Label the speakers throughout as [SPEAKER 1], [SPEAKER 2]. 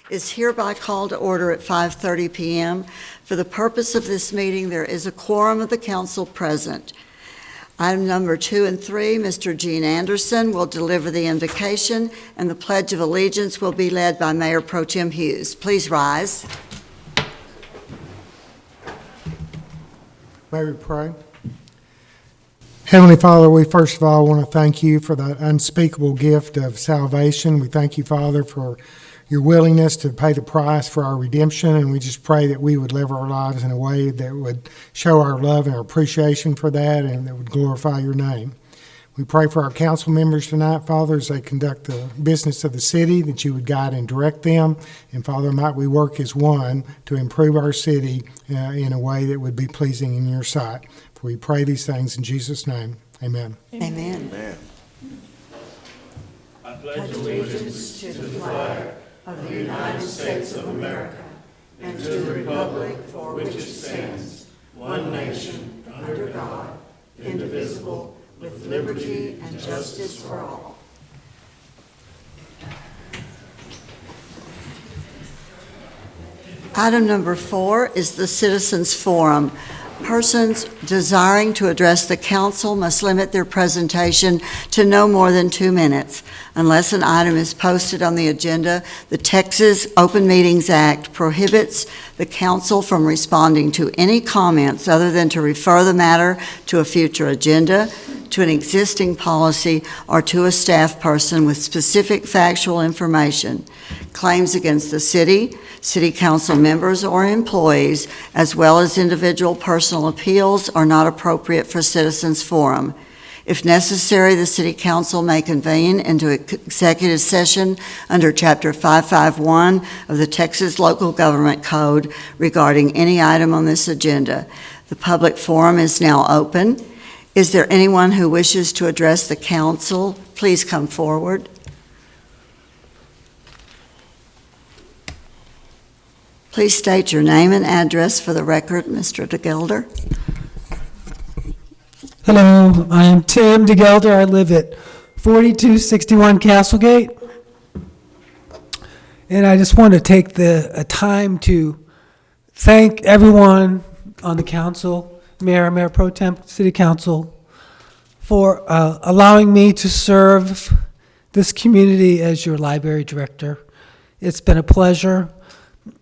[SPEAKER 1] is hereby called to order at 5:30 p.m. For the purpose of this meeting, there is a quorum of the council present. Item number 2 and 3, Mr. Gene Anderson will deliver the invocation, and the Pledge of Allegiance will be led by Mayor Pro Tem Hughes. Please rise.
[SPEAKER 2] May we pray? Heavenly Father, we first of all want to thank you for that unspeakable gift of salvation. We thank you, Father, for your willingness to pay the price for our redemption, and we just pray that we would live our lives in a way that would show our love and our appreciation for that and that would glorify your name. We pray for our council members tonight, Father, as they conduct the business of the city, that you would guide and direct them. And Father, might we work as one to improve our city in a way that would be pleasing in your sight. For we pray these things in Jesus' name. Amen.
[SPEAKER 1] Amen.
[SPEAKER 3] Amen.
[SPEAKER 1] I pledge allegiance to the flag of the United States of America and to the republic for which it stands, one nation, under God, indivisible, with liberty and justice for all. Item number 4 is the Citizens Forum. Persons desiring to address the council must limit their presentation to no more than 2 minutes. Unless an item is posted on the agenda, the Texas Open Meetings Act prohibits the council from responding to any comments other than to refer the matter to a future agenda, to an existing policy, or to a staff person with specific factual information. Claims against the city council members or employees, as well as individual personal appeals, are not appropriate for Citizens Forum. If necessary, the city council may convene into executive session under Chapter 551 of the Texas Local Government Code regarding any item on this agenda. The public forum is now open. Is there anyone who wishes to address the council? Please come forward. Please state your name and address for the record, Mr. DeGelder.
[SPEAKER 4] Hello, I am Tim DeGelder. I live at 4261 Castlegate. And I just want to take the time to thank everyone on the council, Mayor Pro Tem, City Council, for allowing me to serve this community as your library director. It's been a pleasure,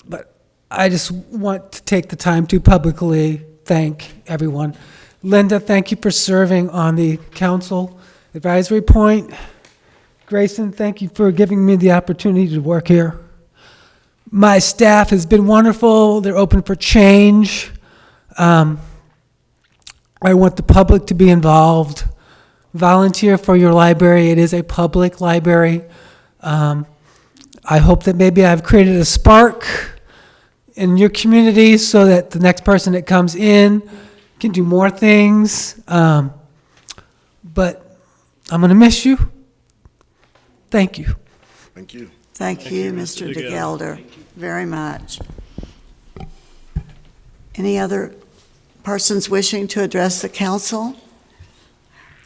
[SPEAKER 4] but I just want to take the time to publicly thank everyone. Linda, thank you for serving on the council advisory point. Grayson, thank you for giving me the opportunity to work here. My staff has been wonderful. They're open for change. I want the public to be involved. Volunteer for your library. It is a public library. I hope that maybe I've created a spark in your community so that the next person that comes in can do more things. But I'm going to miss you. Thank you.
[SPEAKER 3] Thank you.
[SPEAKER 1] Thank you, Mr. DeGelder, very much. Any other persons wishing to address the council?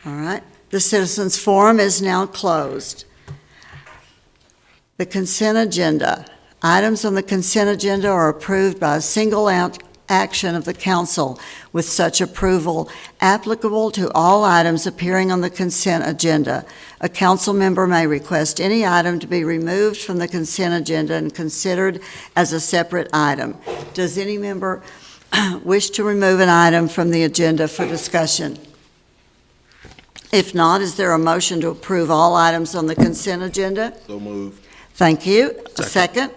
[SPEAKER 1] All right. The Citizens Forum is now closed. The consent agenda. Items on the consent agenda are approved by a single action of the council, with such approval applicable to all items appearing on the consent agenda. A council member may request any item to be removed from the consent agenda and considered as a separate item. Does any member wish to remove an item from the agenda for discussion? If not, is there a motion to approve all items on the consent agenda?
[SPEAKER 3] So moved.
[SPEAKER 1] Thank you. A second?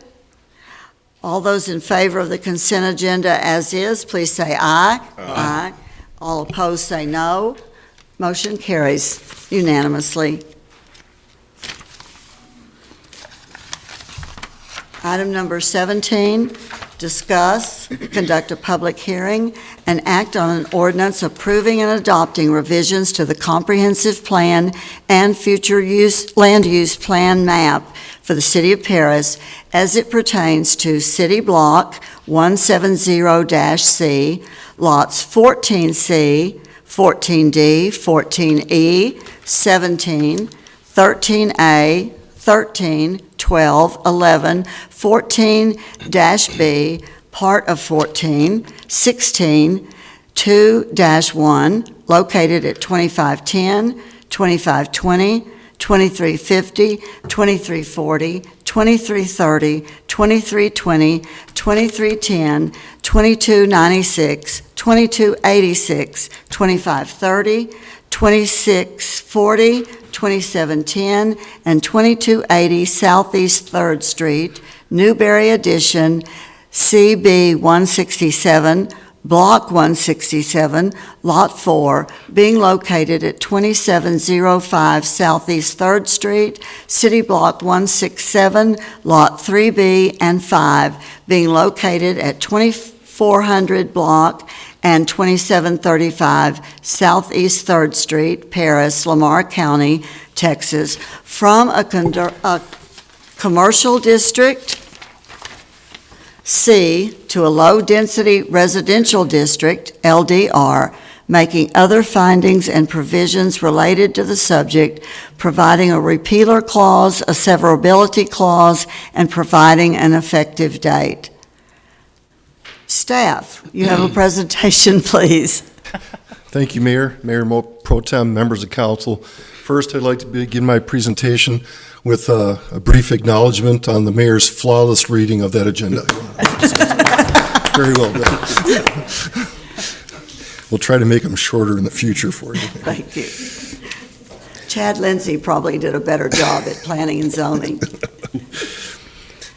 [SPEAKER 1] All those in favor of the consent agenda as is, please say aye. Aye. All opposed say no. Motion carries unanimously. Item number 17, discuss, conduct a public hearing, and act on an ordinance approving and adopting revisions to the comprehensive plan and future land use plan map for the City of Paris as it pertains to City Block 170-C, lots 14C, 14D, 14E, 17, 13A, 13, 12, 11, 14-B, part of 14, 16, 2-1, located at 2510, 2520, 2350, 2340, 2330, 2320, 2310, 2296, 2286, 2530, 2640, 2710, and 2280 Southeast 3rd Street, Newberry Addition, CB 167, Block 167, Lot 4, being located at 2705 Southeast 3rd Street, City Block 167, Lot 3B and 5, being located at 2400 Block and 2735 Southeast 3rd Street, Paris, Lamar County, Texas, from a commercial district C to a low-density residential district, LDR, making other findings and provisions related to the subject, providing a repealer clause, a severability clause, and providing an effective date. Staff, you have a presentation, please.
[SPEAKER 3] Thank you, Mayor, Mayor Pro Tem, members of council. First, I'd like to begin my presentation with a brief acknowledgement on the mayor's flawless reading of that agenda. Very well done. We'll try to make them shorter in the future for you.
[SPEAKER 1] Thank you. Chad Lindsay probably did a better job at planning and zoning.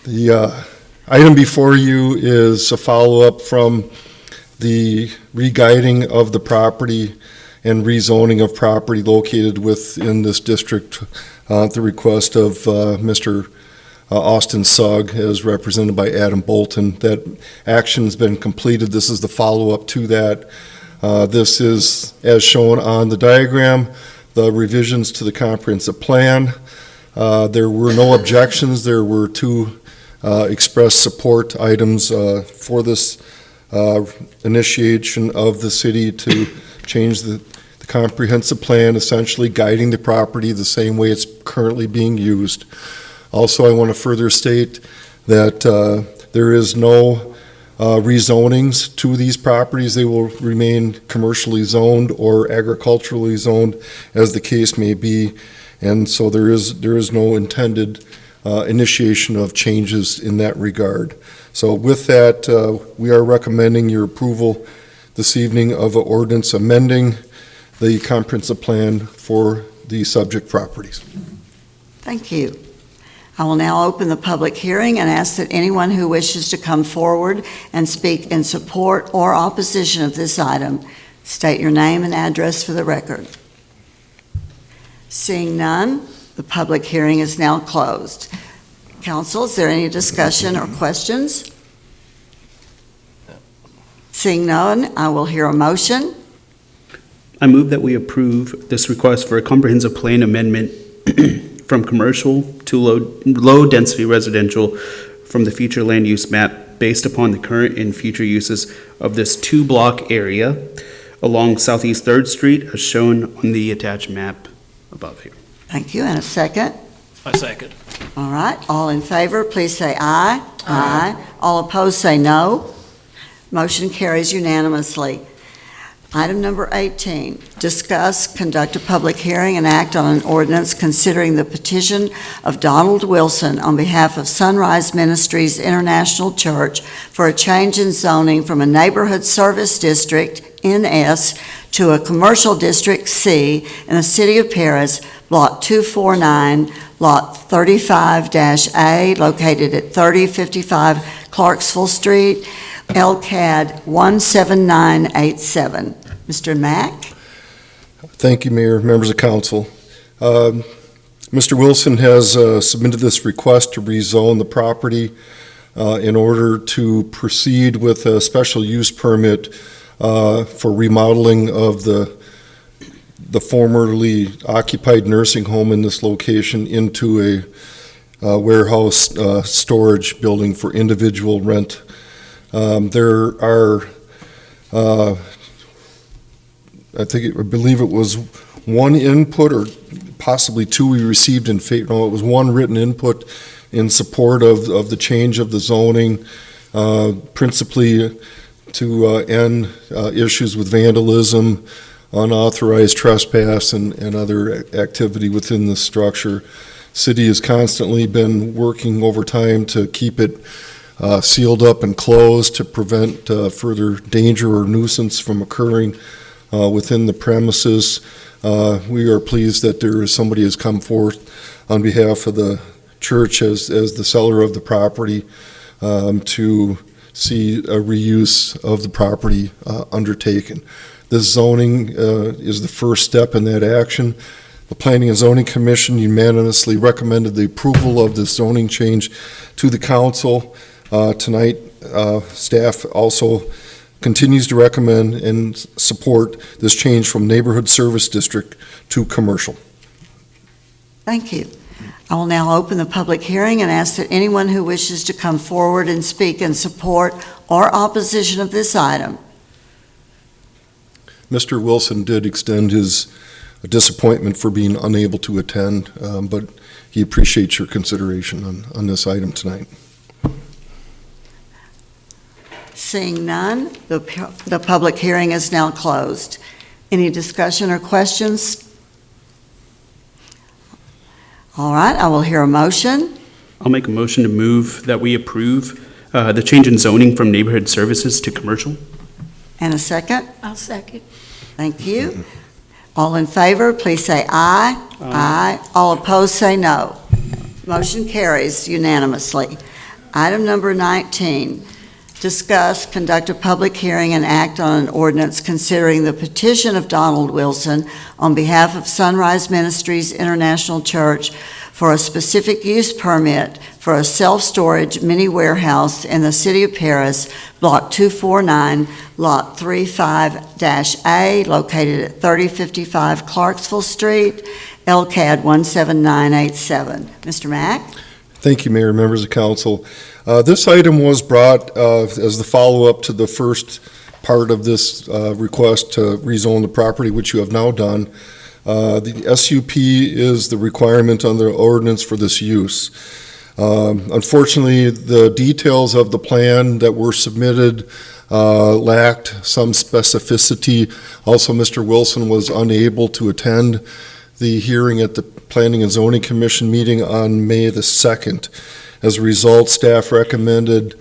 [SPEAKER 3] The item before you is a follow-up from the re-guiding of the property and rezoning of property located within this district at the request of Mr. Austin Sugg, as represented by Adam Bolton. That action's been completed. This is the follow-up to that. This is, as shown on the diagram, the revisions to the comprehensive plan. There were no objections. There were two express support items for this initiation of the city to change the comprehensive plan, essentially guiding the property the same way it's currently being used. Also, I want to further state that there is no rezonings to these properties. They will remain commercially zoned or agriculturally zoned, as the case may be, and so there is no intended initiation of changes in that regard. So with that, we are recommending your approval this evening of an ordinance amending the comprehensive plan for the subject properties.
[SPEAKER 1] Thank you. I will now open the public hearing and ask that anyone who wishes to come forward and speak in support or opposition of this item, state your name and address for the record. Seeing none, the public hearing is now closed. Council, is there any discussion or questions? Seeing none, I will hear a motion.
[SPEAKER 5] I move that we approve this request for a comprehensive plan amendment from commercial to low-density residential from the future land use map based upon the current and future uses of this two-block area along Southeast 3rd Street as shown on the attached map above here.
[SPEAKER 1] Thank you, and a second.
[SPEAKER 6] I second.
[SPEAKER 1] All right, all in favor, please say aye. Aye. All opposed, say no. Motion carries unanimously. Item number 18, discuss, conduct a public hearing, and act on an ordinance considering the petition of Donald Wilson on behalf of Sunrise Ministries International Church for a change in zoning from a neighborhood service district, NS, to a commercial district, C, in the city of Paris, Block 249, Lot 35-A, located at 3055 Clarksville Street, LCAD 17987. Mr. Mack?
[SPEAKER 3] Thank you, Mayor, members of council. Mr. Wilson has submitted this request to rezone the property in order to proceed with a special use permit for remodeling of the formerly occupied nursing home in this location into a warehouse storage building for individual rent. There are I believe it was one input, or possibly two we received in favor, no, it was one written input in support of the change of the zoning, principally to end issues with vandalism, unauthorized trespass, and other activity within the structure. City has constantly been working overtime to keep it sealed up and closed to prevent further danger or nuisance from occurring within the premises. We are pleased that somebody has come forth on behalf of the church as the seller of the property to see a reuse of the property undertaken. This zoning is the first step in that action. The Planning and Zoning Commission unanimously recommended the approval of the zoning change to the council. Tonight, staff also continues to recommend and support this change from neighborhood service district to commercial.
[SPEAKER 1] Thank you. I will now open the public hearing and ask that anyone who wishes to come forward and speak in support or opposition of this item.
[SPEAKER 3] Mr. Wilson did extend his disappointment for being unable to attend, but he appreciates your consideration on this item tonight.
[SPEAKER 1] Seeing none, the public hearing is now closed. Any discussion or questions? All right, I will hear a motion.
[SPEAKER 5] I'll make a motion to move that we approve the change in zoning from neighborhood services to commercial.
[SPEAKER 1] And a second?
[SPEAKER 6] I'll second.
[SPEAKER 1] Thank you. All in favor, please say aye. Aye. All opposed, say no. Motion carries unanimously. Item number 19, discuss, conduct a public hearing, and act on an ordinance considering the petition of Donald Wilson on behalf of Sunrise Ministries International Church for a specific use permit for a self-storage mini warehouse in the city of Paris, Block 249, Lot 35-A, located at 3055 Clarksville Street, LCAD 17987. Mr. Mack?
[SPEAKER 3] Thank you, Mayor, members of council. This item was brought as the follow-up to the first part of this request to rezone the property, which you have now done. The SUP is the requirement on the ordinance for this use. Unfortunately, the details of the plan that were submitted lacked some specificity. Also, Mr. Wilson was unable to attend the hearing at the Planning and Zoning Commission meeting on May the 2nd. As a result, staff recommended,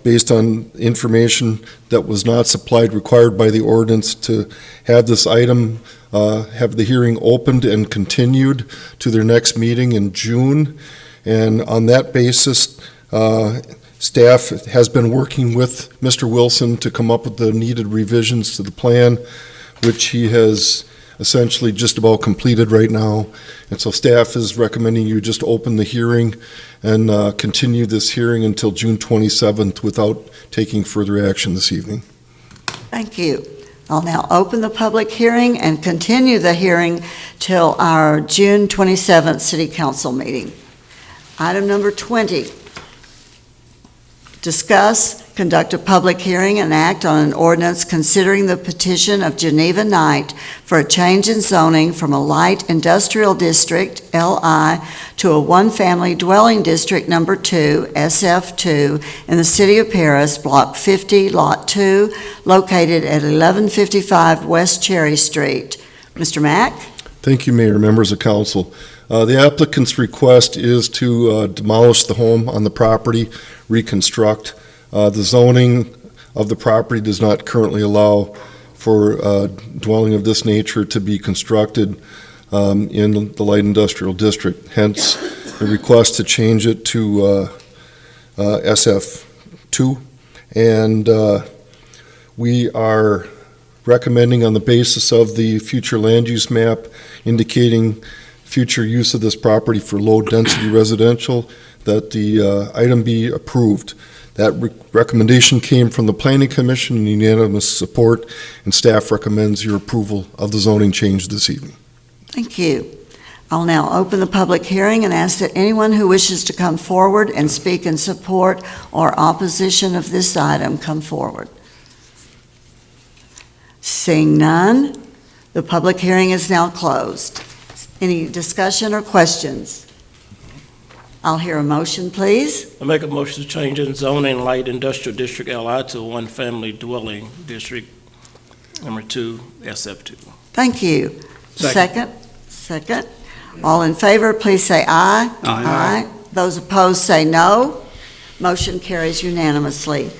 [SPEAKER 3] based on information that was not supplied required by the ordinance, to have this item, have the hearing opened and continued to their next meeting in June. And on that basis, staff has been working with Mr. Wilson to come up with the needed revisions to the plan, which he has essentially just about completed right now. And so staff is recommending you just open the hearing and continue this hearing until June 27th without taking further action this evening.
[SPEAKER 1] Thank you. I'll now open the public hearing and continue the hearing till our June 27th City Council meeting. Item number 20, discuss, conduct a public hearing, and act on an ordinance considering the petition of Geneva Knight for a change in zoning from a light industrial district, LI, to a one-family dwelling district number 2, SF2, in the city of Paris, Block 50, Lot 2, located at 1155 West Cherry Street. Mr. Mack?
[SPEAKER 3] Thank you, Mayor, members of council. The applicant's request is to demolish the home on the property, reconstruct. The zoning of the property does not currently allow for dwelling of this nature to be constructed in the light industrial district. Hence, the request to change it to SF2. And we are recommending, on the basis of the future land use map indicating future use of this property for low-density residential, that the item be approved. That recommendation came from the Planning Commission in unanimous support, and staff recommends your approval of the zoning change this evening.
[SPEAKER 1] Thank you. I'll now open the public hearing and ask that anyone who wishes to come forward and speak in support or opposition of this item come forward. Seeing none, The public hearing is now closed. Any discussion or questions? I'll hear a motion, please.
[SPEAKER 6] I make a motion to change in zoning light industrial district LI to one family dwelling district, number 2, SF2.
[SPEAKER 1] Thank you.
[SPEAKER 6] Second.
[SPEAKER 1] Second. All in favor, please say aye.
[SPEAKER 5] Aye.
[SPEAKER 1] Those opposed, say no. Motion carries unanimously.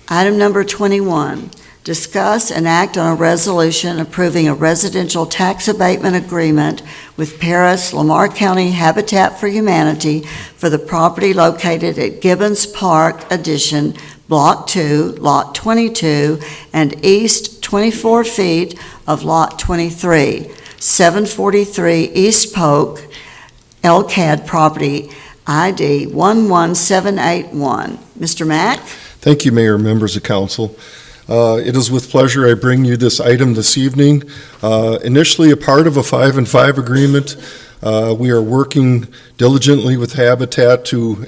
[SPEAKER 1] Item number 21, discuss and act on a resolution approving a residential tax abatement agreement with Paris, Lamar County Habitat for Humanity for the property located at Gibbons Park Addition, Block 2, Lot 22, and east 24 feet of Lot 23, 743 East Polk, LCAD property ID 11781. Mr. Mack?
[SPEAKER 3] Thank you, Mayor and members of council. It is with pleasure I bring you this item this evening. Initially a part of a 5 and 5 agreement, we are working diligently with Habitat to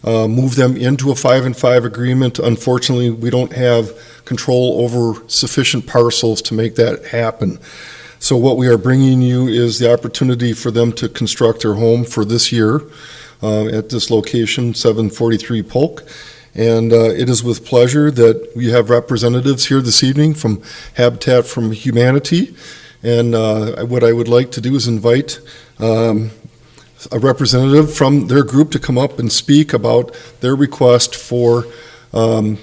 [SPEAKER 3] move them into a 5 and 5 agreement. Unfortunately, we don't have control over sufficient parcels to make that happen. So what we are bringing you is the opportunity for them to construct their home for this year at this location, 743 Polk. And it is with pleasure that we have representatives here this evening from Habitat for Humanity. And what I would like to do is invite a representative from their group to come up and speak about their request for a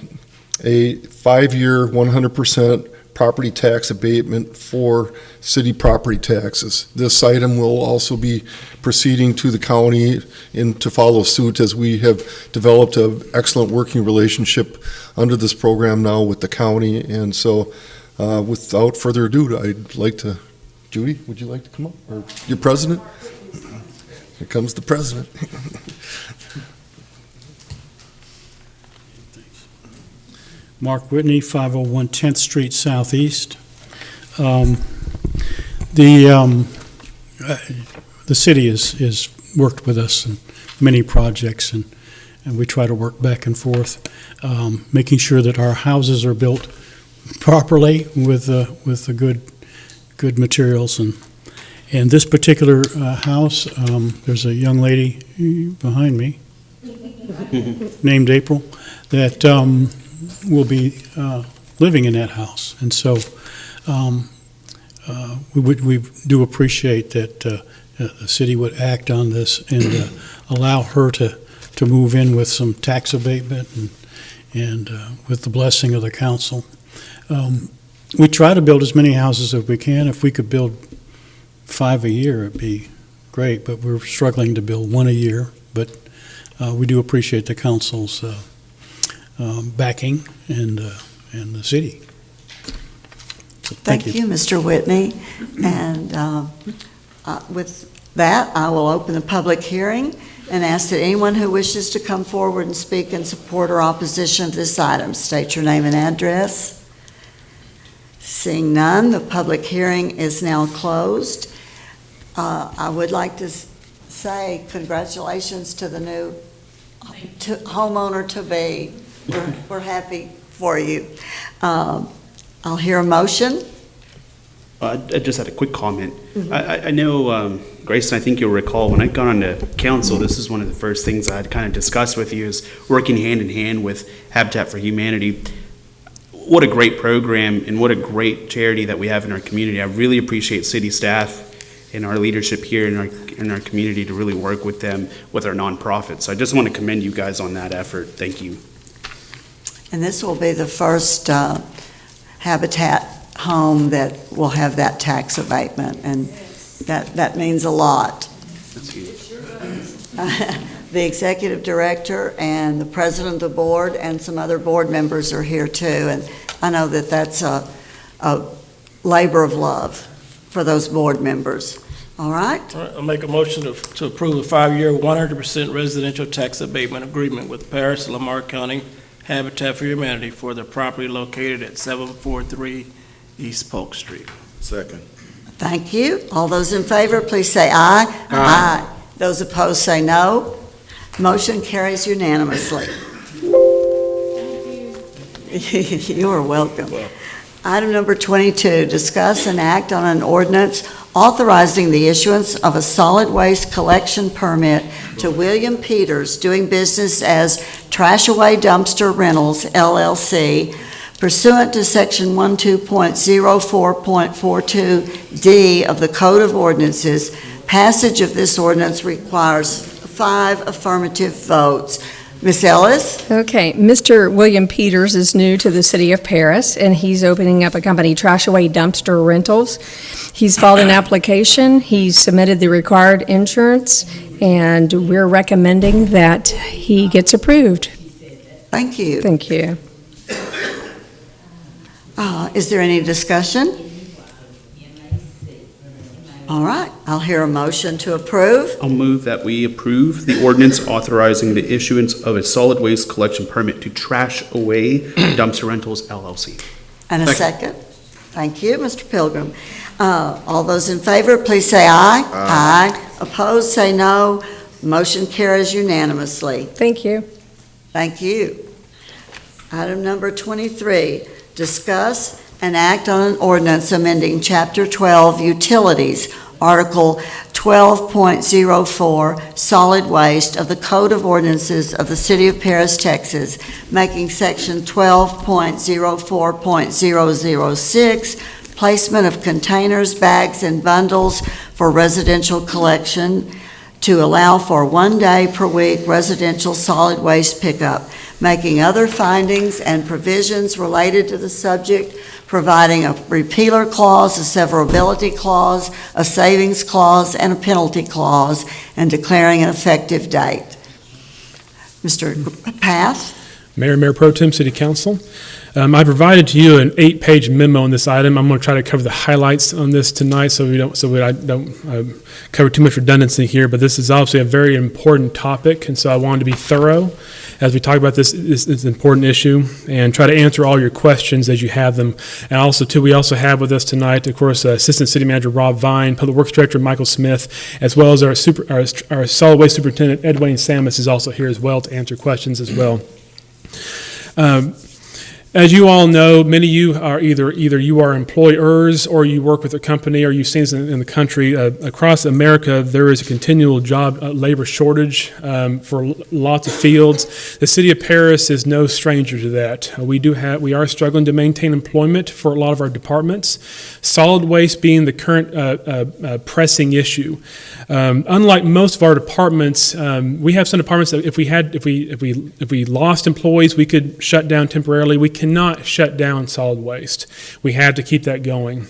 [SPEAKER 3] 5-year, 100% property tax abatement for city property taxes. This item will also be proceeding to the county to follow suit, as we have developed an excellent working relationship under this program now with the county. And so without further ado, I'd like to, Judy, would you like to come up? Or your president? Here comes the president.
[SPEAKER 7] Mark Whitney, 501 10th Street Southeast. The city has worked with us in many projects, and we try to work back and forth, making sure that our houses are built properly with the good materials. And this particular house, there's a young lady behind me named April that will be living in that house. And so we do appreciate that the city would act on this and allow her to move in with some tax abatement and with the blessing of the council. We try to build as many houses as we can. If we could build 5 a year, it'd be great, but we're struggling to build 1 a year. But we do appreciate the council's backing and the city. So,
[SPEAKER 1] Thank you, Mr. Whitney. And with that, I will open the public hearing and ask that anyone who wishes to come forward and speak in support or opposition of this item, state your name and address. Seeing none, the public hearing is now closed. I would like to say congratulations to the new homeowner-to-be. We're happy for you. I'll hear a motion.
[SPEAKER 5] I just had a quick comment. I know, Grace, and I think you'll recall, when I got on to council, this is one of the first things I'd kind of discussed with you, is working hand in hand with Habitat for Humanity. What a great program and what a great charity that we have in our community. I really appreciate city staff and our leadership here in our community to really work with them with our nonprofits. So I just want to commend you guys on that effort. Thank you.
[SPEAKER 1] And this will be the first Habitat home that will have that tax abatement, and that means a lot.
[SPEAKER 5] That's huge.
[SPEAKER 1] The executive director and the president of the board and some other board members are here too, and I know that that's a labor of love for those board members. All right?
[SPEAKER 6] All right, I'll make a motion to approve a 5-year, 100% residential tax abatement agreement with Paris and Lamar County Habitat for Humanity for their property located at 743 East Polk Street.
[SPEAKER 3] Second.
[SPEAKER 1] Thank you. All those in favor, please say aye. Aye. Those opposed, say no. Motion carries unanimously. You are welcome. Item number 22, discuss and act on an ordinance authorizing the issuance of a solid waste collection permit to William Peters, doing business as Trash Away Dumpster Rentals, LLC, pursuant to Section 12.04.42D of the Code of Ordinances. Passage of this ordinance requires 5 affirmative votes. Ms. Ellis?
[SPEAKER 8] Okay, Mr. William Peters is new to the city of Paris, and he's opening up a company, Trash Away Dumpster Rentals. He's filed an application, he's submitted the required insurance, and we're recommending that he gets approved.
[SPEAKER 1] Thank you.
[SPEAKER 8] Thank you.
[SPEAKER 1] Is there any discussion? All right, I'll hear a motion to approve.
[SPEAKER 5] I'll move that we approve the ordinance authorizing the issuance of a solid waste collection permit to Trash Away Dumpster Rentals, LLC.
[SPEAKER 1] And a second. Thank you, Mr. Pilgrim. All those in favor, please say aye. Aye. Opposed, say no. Motion carries unanimously.
[SPEAKER 8] Thank you.
[SPEAKER 1] Thank you. Item number 23, discuss and act on an ordinance amending Chapter 12 Utilities, Article 12.04, Solid Waste of the Code of Ordinances of the City of Paris, Texas, making Section 12.04.006, placement of containers, bags, and bundles for residential collection to allow for 1 day per week residential solid waste pickup, making other findings and provisions related to the subject, providing a repealer clause, a severability clause, a savings clause, and a penalty clause, and declaring an effective date. Mr. Path?
[SPEAKER 9] Mayor Pro Tem, City Council. I provided to you an 8-page memo on this item. I'm going to try to cover the highlights on this tonight so I don't cover too much redundancy here, but this is obviously a very important topic, and so I wanted to be thorough as we talk about this important issue and try to answer all your questions as you have them. And also, too, we also have with us tonight, of course, Assistant City Manager Rob Vine, Public Works Director Michael Smith, as well as our Solid Waste Superintendent Ed Wayne Samus is also here as well to answer questions as well. As you all know, many of you are either you are employers or you work with a company or you've seen this in the country. Across America, there is a continual job labor shortage for lots of fields. The city of Paris is no stranger to that. We are struggling to maintain employment for a lot of our departments. Solid waste being the current pressing issue. Unlike most of our departments, we have some departments that if we lost employees, we could shut down temporarily. We cannot shut down solid waste. We have to keep that going.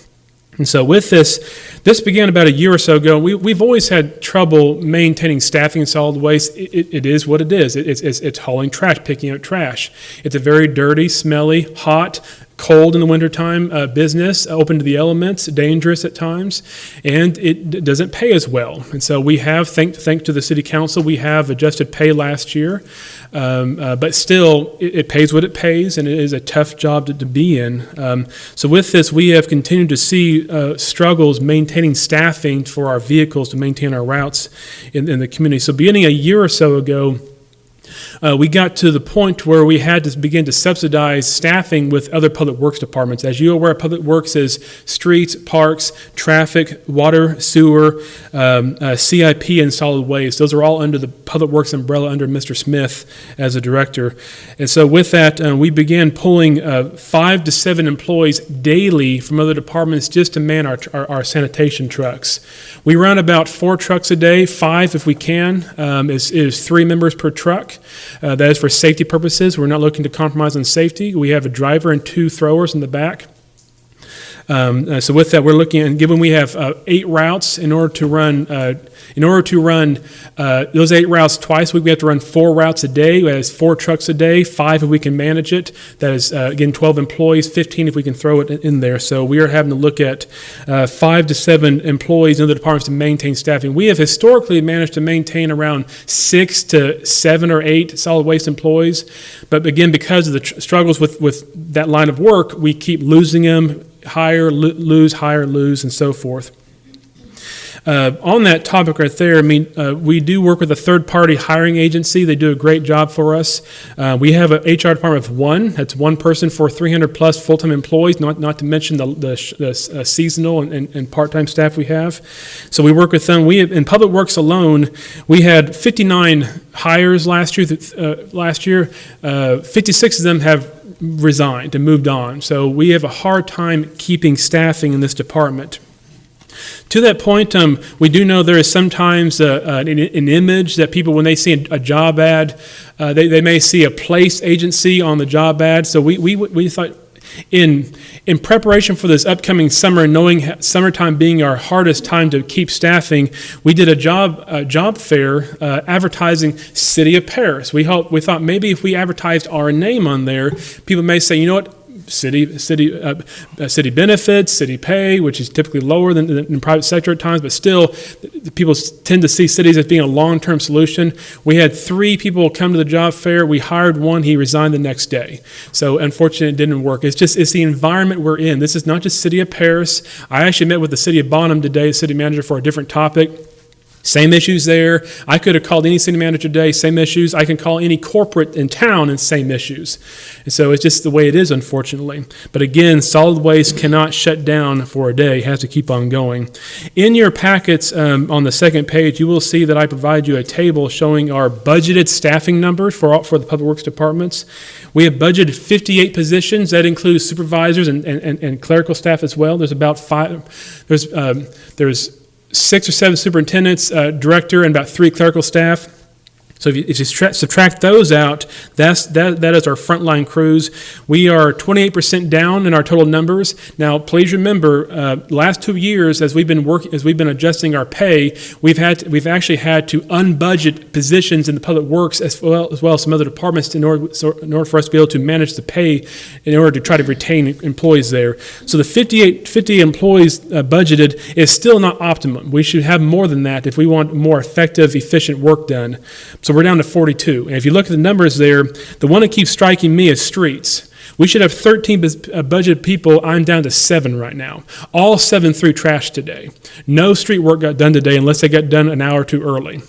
[SPEAKER 9] And so with this began about a year or so ago. We've always had trouble maintaining staffing in solid waste. It is what it is. It's hauling trash, picking up trash. It's a very dirty, smelly, hot, cold in the wintertime business, open to the elements, dangerous at times, and it doesn't pay as well. And so we have, thanks to the City Council, we have adjusted pay last year, but still, it pays what it pays, and it is a tough job to be in. So with this, we have continued to see struggles maintaining staffing for our vehicles to maintain our routes in the community. So beginning a year or so ago, we got to the point where we had to begin to subsidize staffing with other public works departments. As you're aware, public works is streets, parks, traffic, water, sewer, CIP, and solid waste. Those are all under the public works umbrella under Mr. Smith as a director. And so with that, we began pulling 5 to 7 employees daily from other departments just to man our sanitation trucks. We run about 4 trucks a day, 5 if we can. Is 3 members per truck. That is for safety purposes. We're not looking to compromise on safety. We have a driver and 2 throwers in the back. So with that, we're looking at, given we have 8 routes, in order to run those 8 routes twice a week, we have to run 4 routes a day. That is 4 trucks a day, 5 if we can manage it. That is, again, 12 employees, 15 if we can throw it in there. So we are having to look at 5 to 7 employees in the departments to maintain staffing. We have historically managed to maintain around 6 to 7 or 8 solid waste employees. But again, because of the struggles with that line of work, we keep losing them, hire, lose, and so forth. On that topic right there, I mean, we do work with a third-party hiring agency. They do a great job for us. We have an HR department of one. That's one person for 300-plus full-time employees, not to mention the seasonal and part-time staff we have. So we work with them. In Public Works alone, we had 59 hires last year. 56 of them have resigned and moved on. So we have a hard time keeping staffing in this department. To that point, we do know there is sometimes an image that people, when they see a job ad, they may see a place agency on the job ad. So we thought, in preparation for this upcoming summer, knowing summertime being our hardest time to keep staffing, we did a job fair advertising City of Paris. We thought maybe if we advertised our name on there, people may say, you know what, city benefits, city pay, which is typically lower than in the private sector at times, but still, people tend to see cities as being a long-term solution. We had 3 people come to the job fair. We hired one. He resigned the next day. So unfortunately, it didn't work. It's the environment we're in. This is not just City of Paris. I actually met with the City of Bonham today, city manager, for a different topic. Same issues there. I could have called any city manager today, same issues. I can call any corporate in town and same issues. And so it's just the way it is, unfortunately. But again, solid waste cannot shut down for a day. It has to keep on going. In your packets on the second page, you will see that I provide you a table showing our budgeted staffing numbers for the Public Works departments. We have budgeted 58 positions. That includes supervisors and clerical staff as well. There's about 5. There's 6 or 7 superintendents, director, and about 3 clerical staff. So if you subtract those out, that is our frontline crews. We are 28% down in our total numbers. Now, please remember, last 2 years, as we've been adjusting our pay, we've actually had to unbudget positions in the Public Works as well as some other departments in order for us to be able to manage the pay in order to try to retain employees there. So the 50 employees budgeted is still not optimum. We should have more than that if we want more effective, efficient work done. So we're down to 42. And if you look at the numbers there, the one that keeps striking me is streets. We should have 13 budgeted people. I'm down to 7 right now. All 7 threw trash today. No street work got done today unless they got done an hour too early.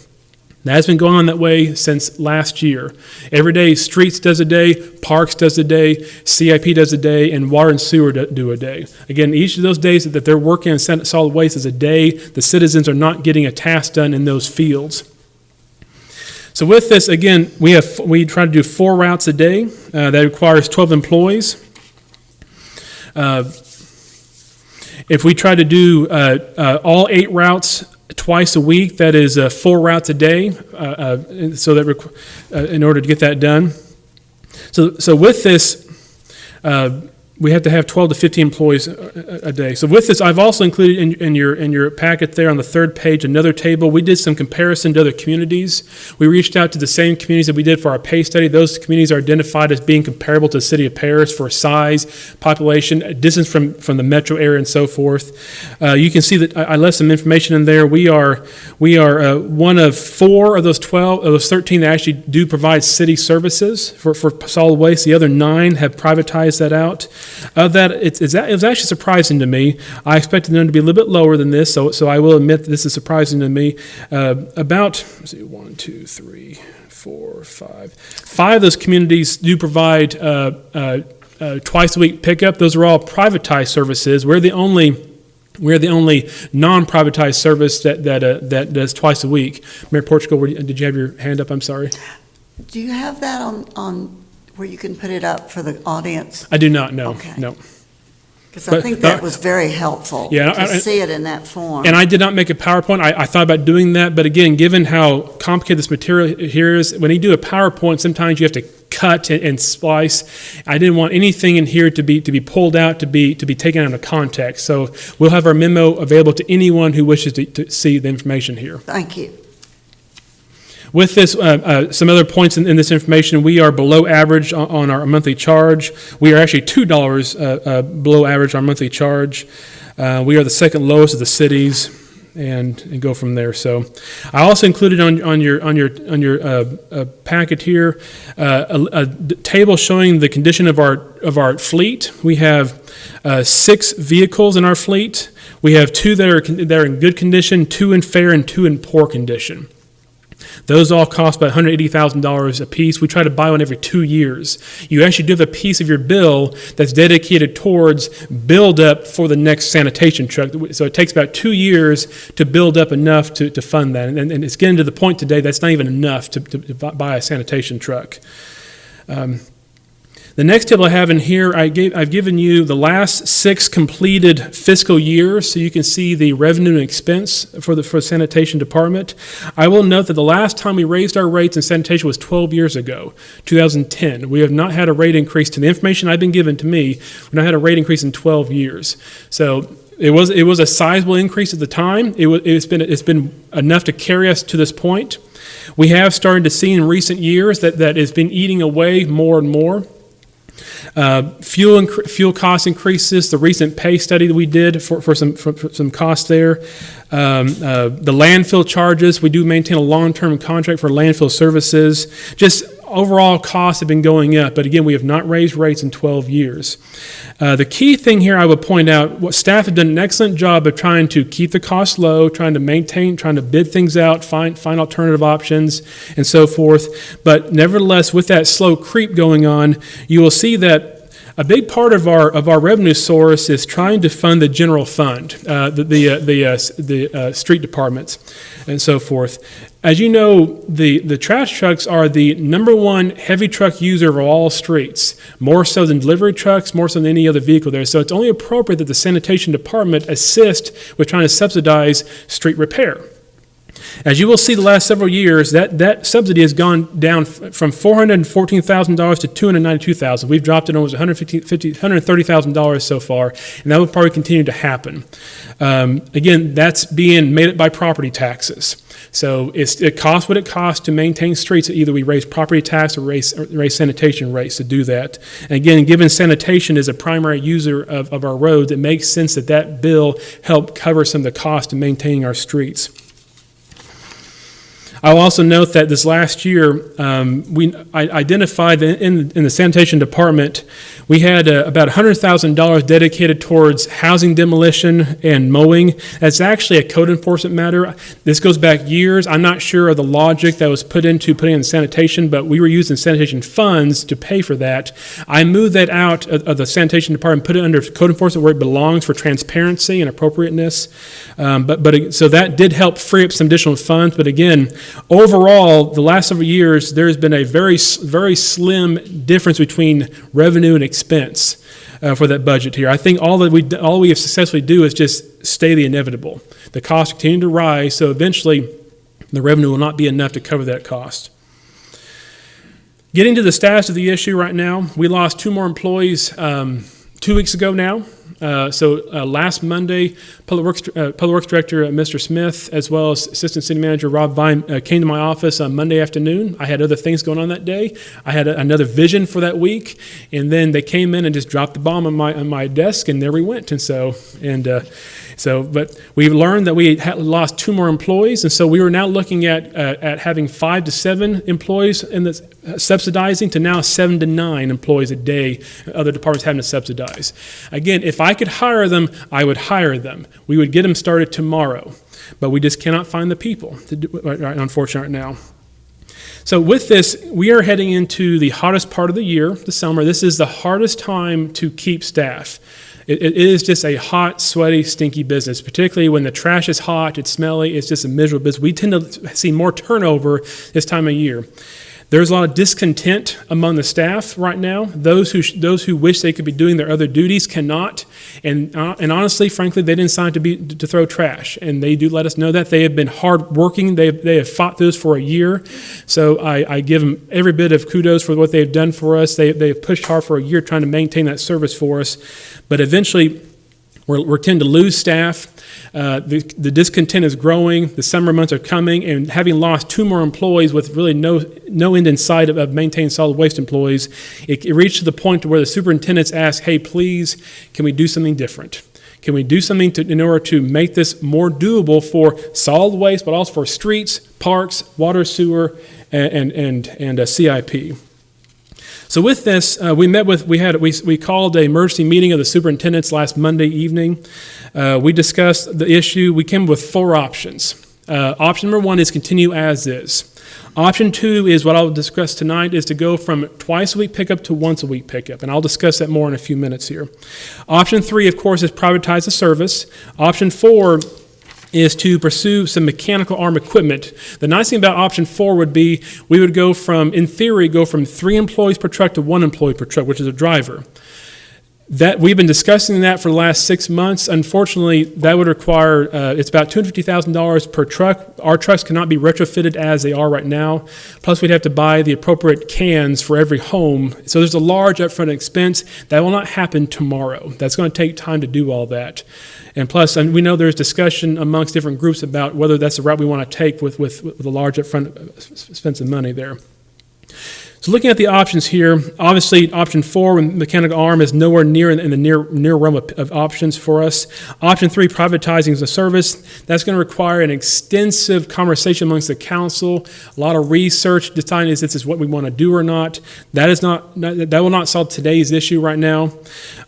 [SPEAKER 9] That has been going on that way since last year. Every day, streets does a day, parks does a day, CIP does a day, and water and sewer do a day. Again, each of those days that they're working on solid waste is a day. The citizens are not getting a task done in those fields. So with this, again, we try to do 4 routes a day. That requires 12 employees. If we try to do all 8 routes twice a week, that is 4 routes a day. So that in order to get that done. So with this, we have to have 12 to 15 employees a day. So with this, I've also included in your packet there on the third page another table. We did some comparison to other communities. We reached out to the same communities that we did for our pay study. Those communities are identified as being comparable to the City of Paris for size, population, distance from the metro area, and so forth. You can see that I left some information in there. We are one of 4 of those 13 that actually do provide city services for solid waste. The other 9 have privatized that out. Of that, it was actually surprising to me. I expected them to be a little bit lower than this, so I will admit that this is surprising to me. About, let's see, 1, 2, 3, 4, 5. 5 of those communities do provide twice a week pickup. Those are all privatized services. We're the only non-privatized service that does twice a week. Mayor Portugal, did you have your hand up? I'm sorry.
[SPEAKER 1] Do you have that on where you can put it up for the audience?
[SPEAKER 9] I do not, no.
[SPEAKER 1] Okay.
[SPEAKER 9] No.
[SPEAKER 1] Because I think that was very helpful to see it in that form.
[SPEAKER 9] And I did not make a PowerPoint. I thought about doing that, but again, given how complicated this material here is, when you do a PowerPoint, sometimes you have to cut and splice. I didn't want anything in here to be pulled out, to be taken out of context. So we'll have our memo available to anyone who wishes to see the information here.
[SPEAKER 1] Thank you.
[SPEAKER 9] With this, some other points in this information, we are below average on our monthly charge. We are actually $2 below average on our monthly charge. We are the second lowest of the cities. and go from there. So, I also included on your packet here a table showing the condition of our fleet. We have 6 vehicles in our fleet. We have 2 that are in good condition, 2 in fair, and 2 in poor condition. Those all cost about $180,000 a piece. We try to buy one every 2 years. You actually do have a piece of your bill that's dedicated towards build up for the next sanitation truck. So it takes about 2 years to build up enough to fund that. And it's getting to the point today that's not even enough to buy a sanitation truck. The next table I have in here, I've given you the last 6 completed fiscal years, so you can see the revenue and expense for the sanitation department. I will note that the last time we raised our rates in sanitation was 12 years ago, 2010. We have not had a rate increase, to the information I've been given to me, we've not had a rate increase in 12 years. So it was a sizable increase at the time. It's been enough to carry us to this point. We have started to see in recent years that has been eating away more and more. Fuel cost increases, the recent pay study that we did for some costs there. The landfill charges, we do maintain a long-term contract for landfill services. Just overall costs have been going up, but again, we have not raised rates in 12 years. The key thing here I would point out, what staff have done an excellent job of trying to keep the costs low, trying to maintain, trying to bid things out, find alternative options, and so forth. But nevertheless, with that slow creep going on, you will see that a big part of our revenue source is trying to fund the general fund, the street departments, and so forth. As you know, the trash trucks are the #1 heavy truck user of all streets, more so than delivery trucks, more so than any other vehicle there. So it's only appropriate that the sanitation department assist with trying to subsidize street repair. As you will see the last several years, that subsidy has gone down from $414,000 to $292,000. We've dropped it almost $130,000 so far, and that will probably continue to happen. Again, that's being made up by property taxes. So it costs what it costs to maintain streets. Either we raise property tax or raise sanitation rates to do that. And again, given sanitation is a primary user of our roads, it makes sense that bill help cover some of the cost of maintaining our streets. I'll also note that this last year, I identified in the sanitation department, we had about $100,000 dedicated towards housing demolition and mowing. That's actually a code enforcement matter. This goes back years. I'm not sure of the logic that was put into putting in sanitation, but we were using sanitation funds to pay for that. I moved that out of the sanitation department, put it under code enforcement where it belongs for transparency and appropriateness. So that did help free up some additional funds. But again, overall, the last several years, there's been a very, very slim difference between revenue and expense for that budget here. I think all we have successfully do is just stay the inevitable. The costs continue to rise, so eventually the revenue will not be enough to cover that cost. Getting to the status of the issue right now, we lost 2 more employees 2 weeks ago now. Last Monday, Public Works Director Mr. Smith, as well as Assistant City Manager Rob Vine, came to my office on Monday afternoon. I had other things going on that day. I had another vision for that week, and then they came in and just dropped the bomb on my desk, and there we went. But we've learned that we had lost 2 more employees, and so we were now looking at having 5 to 7 employees in the subsidizing to now 7 to 9 employees a day. Other departments having to subsidize. Again, if I could hire them, I would hire them. We would get them started tomorrow, but we just cannot find the people to do it, unfortunately, right now. So with this, we are heading into the hottest part of the year, the summer. This is the hardest time to keep staff. It is just a hot, sweaty, stinky business, particularly when the trash is hot, it's smelly, it's just a miserable business. We tend to see more turnover this time of year. There's a lot of discontent among the staff right now. Those who wish they could be doing their other duties cannot. And honestly, frankly, they didn't sign to throw trash. And they do let us know that. They have been hard working. They have fought through this for a year. So I give them every bit of kudos for what they've done for us. They have pushed hard for a year trying to maintain that service for us. But eventually, we tend to lose staff. The discontent is growing. The summer months are coming, and having lost 2 more employees with really no end in sight of maintaining solid waste employees, it reached to the point where the superintendents asked, "Hey, please, can we do something different? Can we do something in order to make this more doable for solid waste, but also for streets, parks, water, sewer, and CIP? So with this, we called an emergency meeting of the superintendents last Monday evening. We discussed the issue. We came up with 4 options. Option number 1 is continue as is. Option 2 is what I'll discuss tonight, is to go from twice a week pickup to once a week pickup, and I'll discuss that more in a few minutes here. Option 3, of course, is privatize the service. Option 4 is to pursue some mechanical arm equipment. The nice thing about option 4 would be we would go from, in theory, 3 employees per truck to 1 employee per truck, which is a driver. That we've been discussing that for the last 6 months. Unfortunately, that would require, it's about $250,000 per truck. Our trucks cannot be retrofitted as they are right now. Plus, we'd have to buy the appropriate cans for every home. So there's a large upfront expense. That will not happen tomorrow. That's going to take time to do all that. And plus, and we know there's discussion amongst different groups about whether that's the route we want to take with a large upfront expense of money there. So looking at the options here, obviously option 4 with mechanical arm is nowhere near in the near realm of options for us. Option 3, privatizing the service, that's going to require an extensive conversation amongst the council, a lot of research, deciding if this is what we want to do or not. That will not solve today's issue right now.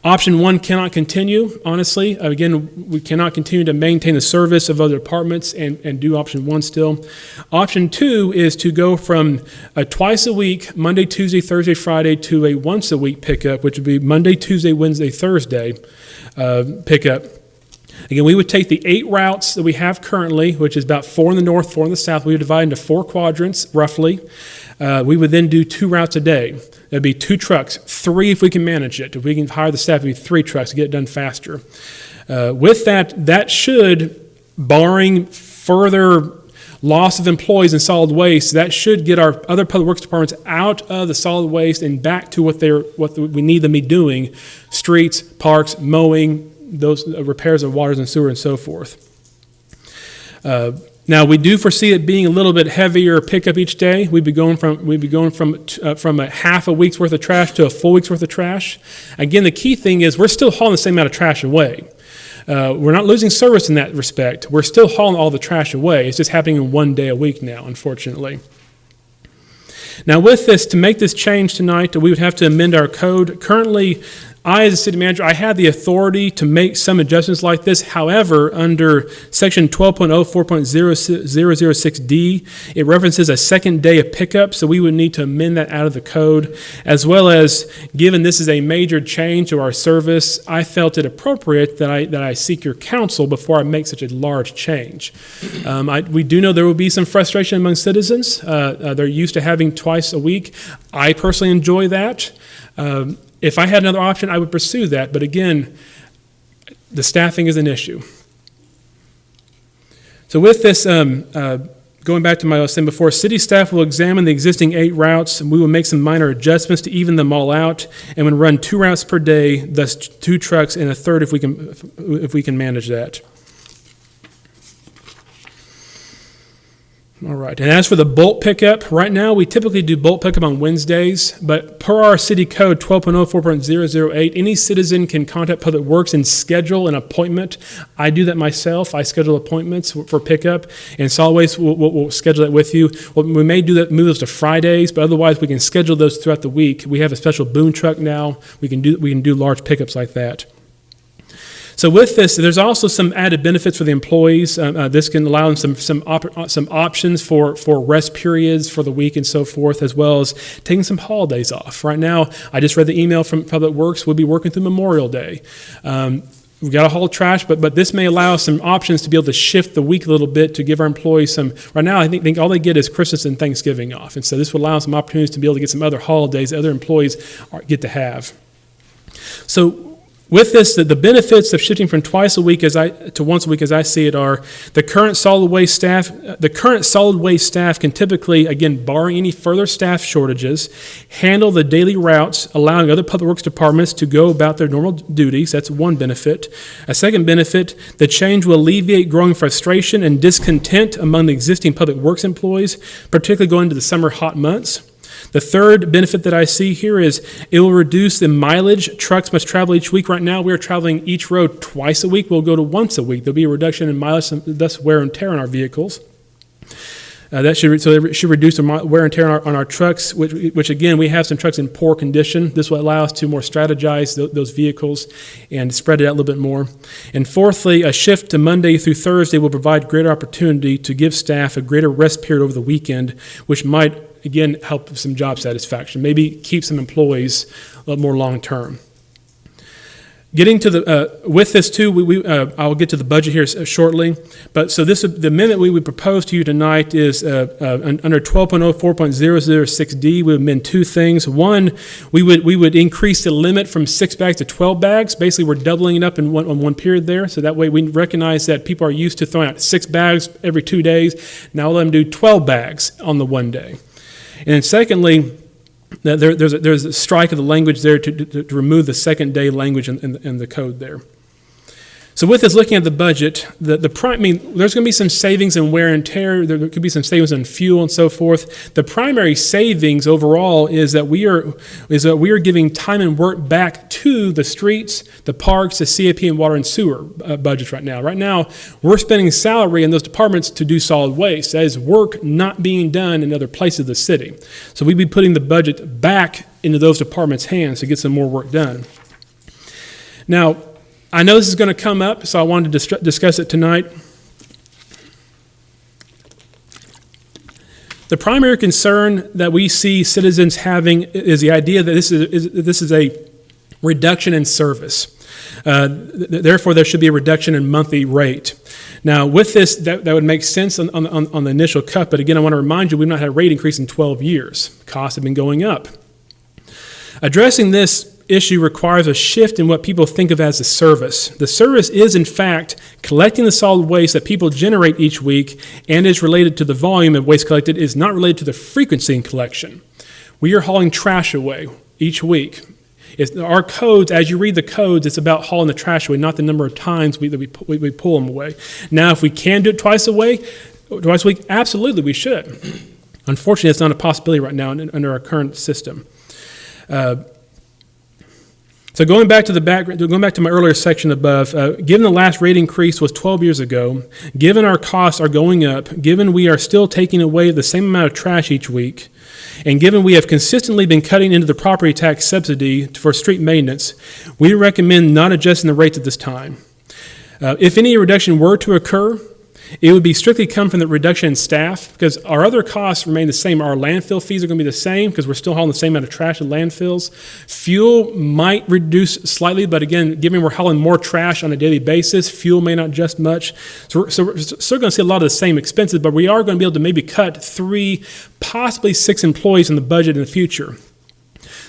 [SPEAKER 9] Option 1 cannot continue, honestly. Again, we cannot continue to maintain the service of other departments and do option 1 still. Option 2 is to go from a twice a week, Monday, Tuesday, Thursday, Friday, to a once a week pickup, which would be Monday, Tuesday, Wednesday, Thursday pickup. Again, we would take the 8 routes that we have currently, which is about 4 in the north, 4 in the south. We would divide into 4 quadrants, roughly. We would then do 2 routes a day. That'd be 2 trucks, 3 if we can manage it. If we can hire the staff, it'd be 3 trucks to get it done faster. With that should, barring further loss of employees in solid waste, that should get our other public works departments out of the solid waste and back to what we need them to be doing: streets, parks, mowing, those repairs of waters and sewer, and so forth. Now we do foresee it being a little bit heavier pickup each day. We'd be going from a half a week's worth of trash to a full week's worth of trash. Again, the key thing is we're still hauling the same amount of trash away. We're not losing service in that respect. We're still hauling all the trash away. It's just happening in 1 day a week now, unfortunately. Now with this, to make this change tonight, we would have to amend our code. Currently, I, as a city manager, I had the authority to make some adjustments like this. However, under section 12.04.006D, it references a second day of pickup, so we would need to amend that out of the code, as well as, given this is a major change to our service, I felt it appropriate that I seek your counsel before I make such a large change. We do know there will be some frustration among citizens. They're used to having twice a week. I personally enjoy that. If I had another option, I would pursue that. But again, the staffing is an issue. So with this, going back to what I was saying before, city staff will examine the existing 8 routes, and we will make some minor adjustments to even them all out, and would run 2 routes per day, thus 2 trucks and a third if we can manage that. All right, and as for the bulk pickup, right now we typically do bulk pickup on Wednesdays, but per our city code 12.04.008, any citizen can contact Public Works and schedule an appointment. I do that myself. I schedule appointments for pickup, and Solid Waste will schedule that with you. Well, we may do that, move those to Fridays, but otherwise we can schedule those throughout the week. We have a special boom truck now. We can do large pickups like that. So with this, there's also some added benefits for the employees. This can allow them some options for rest periods for the week and so forth, as well as taking some holidays off. Right now, I just read the email from Public Works. We'll be working through Memorial Day. We've got to haul trash, but this may allow some options to be able to shift the week a little bit to give our employees some. Right now, I think all they get is Christmas and Thanksgiving off, and so this will allow some opportunities to be able to get some other holidays that other employees get to have. So with this, the benefits of shifting from twice a week to once a week, as I see it, are the current solid waste staff. The current solid waste staff can typically, again, barring any further staff shortages, handle the daily routes, allowing other public works departments to go about their normal duties. That's one benefit. A second benefit: the change will alleviate growing frustration and discontent among the existing public works employees, particularly going into the summer hot months. The third benefit that I see here is it will reduce the mileage trucks must travel each week. Right now, we are traveling each road twice a week. We'll go to once a week. There'll be a reduction in mileage, thus wear and tear on our vehicles. It should reduce the wear and tear on our trucks, which again, we have some trucks in poor condition. This will allow us to more strategize those vehicles and spread it out a little bit more. And fourthly, a shift to Monday through Thursday will provide greater opportunity to give staff a greater rest period over the weekend, which might, again, help with some job satisfaction, maybe keep some employees a little more long-term. Getting to with this too, I'll get to the budget here shortly. But so the amendment we would propose to you tonight is under 12.04.006D. We would amend two things. One, we would increase the limit from 6 bags to 12 bags. Basically, we're doubling it up in one period there. So that way, we recognize that people are used to throwing out 6 bags every 2 days. Now we'll let them do 12 bags on the one day. And then secondly, there's a strike of the language there to remove the second day language in the code there. So with this, looking at the budget, there's going to be some savings in wear and tear. There could be some savings in fuel and so forth. The primary savings overall is that we are giving time and work back to the streets, the parks, the CIP, and water and sewer budgets right now. Right now, we're spending salary in those departments to do solid waste. That is work not being done in other places of the city. So we'd be putting the budget back into those departments' hands to get some more work done. Now, I know this is going to come up, so I wanted to discuss it tonight. The primary concern that we see citizens having is the idea that this is a reduction in service. Therefore, there should be a reduction in monthly rate. Now, with this, that would make sense on the initial cut, but again, I want to remind you, we've not had a rate increase in 12 years. Costs have been going up. Addressing this issue requires a shift in what people think of as a service. The service is, in fact, collecting the solid waste that people generate each week and is related to the volume of waste collected, is not related to the frequency in collection. We are hauling trash away each week. Our codes, as you read the codes, it's about hauling the trash away, not the number of times we pull them away. Now, if we can do it twice a week, absolutely we should. Unfortunately, it's not a possibility right now under our current system. So going back to my earlier section above, given the last rate increase was 12 years ago, given our costs are going up, given we are still taking away the same amount of trash each week, and given we have consistently been cutting into the property tax subsidy for street maintenance, we recommend not adjusting the rates at this time. If any reduction were to occur, it would be strictly come from the reduction in staff, because our other costs remain the same. Our landfill fees are going to be the same because we're still hauling the same amount of trash at landfills. Fuel might reduce slightly, but again, given we're hauling more trash on a daily basis, fuel may not adjust much. So we're still going to see a lot of the same expenses, but we are going to be able to maybe cut 3, possibly 6 employees in the budget in the future.